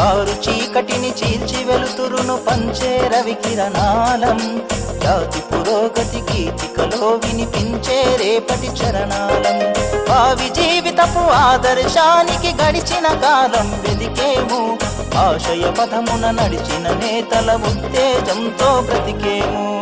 Car చీకటిని చీల్చి వెలుతురును పంచే రవి కిరణాలం, జాతి పురోగతి గీతికలో వినిపించే రేపటి చరణాలం. భావి జీవితపు ఆదర్శానికి గడిచిన కాలం వెదికేము, ఆశయ పథమున నడిచిన నేతల ఉత్తేజంతో బ్రతికేము.